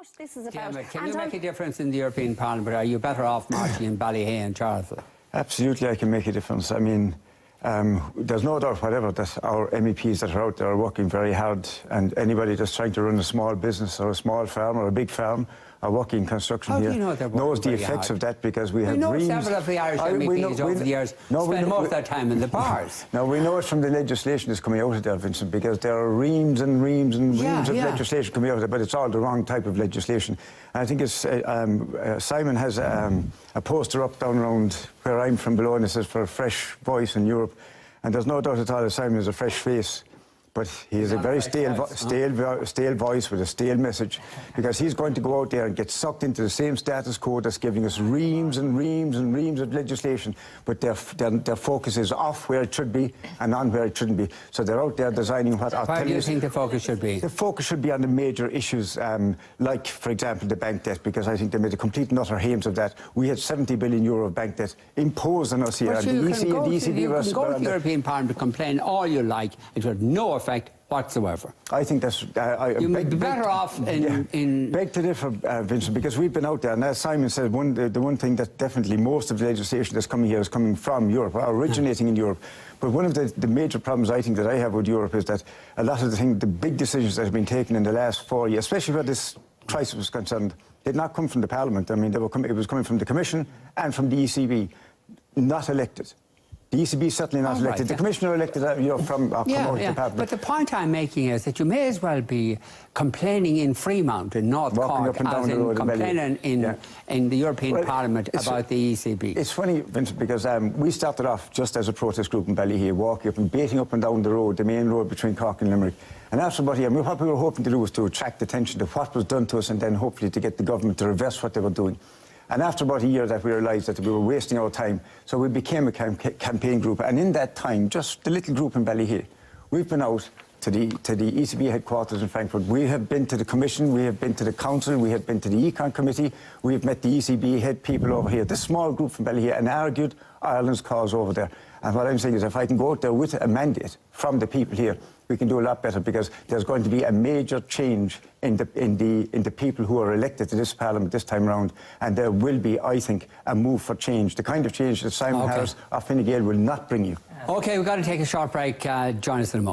what this is about. Can you make a difference in the European Parliament? Are you better off marching in Ballyhay and Charleville? Absolutely, I can make a difference. I mean, there's no doubt whatever that our MEPs that are out there are working very hard, and anybody that's trying to run a small business or a small farm or a big farm or working in construction How here do you know they're knows the working effects hard? of that, because we have We know reams. several of the Irish MEPs over the years spend most of their time in the bars. Now, we know it from the legislation that's coming out of there, Vincent, because there are reams and reams and reams of legislation coming out of there, but it's all the wrong type of legislation. And I think it's, Simon has a poster up down around where I'm from below, and it says, for a fresh voice in Europe. And there's no doubt at all that Simon is a fresh face, but he's a very stale voice with a stale message, because he's going to go out there and get sucked into the same status quo that's giving us reams and reams and reams of legislation, but their focus is off where it should be and on where it shouldn't be. So they're out there designing what... Where do you think the focus should be? The focus should be on the major issues, like, for example, the bank debt, because I think they made a complete and utter hames of that. We had €70 billion of bank debt imposed on us here. But you can go to the European Parliament to complain all you like, it will have no effect whatsoever. I think that's... you may be better off in... Beg to differ, Vincent, because we've been out there, and as Simon said, the one thing that definitely most of the legislation that's coming here is coming from Europe, or originating in Europe. But one of the major problems I think that I have with Europe is that a lot of the big decisions that have been taken in the last 4 years, especially where this crisis was concerned, did not come from the Parliament. I mean, it was coming from the Commission and from the ECB, not elected. The ECB certainly not elected. The Commissioner elected, from out of the Parliament. But the point I'm making is that you may as well be complaining in Fremont in North Cork as in complaining in the European Parliament about the ECB. It's funny, Vincent, because we started off just as a protest group in Ballyhay, walking up and baiting up and down the road, the main road between Cork and Limerick. And after about a year, what we were hoping to do was to attract attention to what was done to us, and then hopefully to get the government to reverse what they were doing. And after about a year that we realised that we were wasting our time, so we became a campaign group. And in that time, just the little group in Ballyhay, we've been out to the ECB headquarters in Frankfurt. We have been to the Commission, we have been to the Council, we have been to the Econ Committee, we have met the ECB head people over here, this small group from Ballyhay, and argued Ireland's cause over there. And what I'm saying is, if I can go out there with a mandate from the people here, we can do a lot better, because there's going to be a major change in the people who are elected to this Parliament this time around, and there will be, I think, a move for change, the kind of change that Simon Harris or Fine Gael will not bring you. OK, we've got to take a short break. Join us in a moment.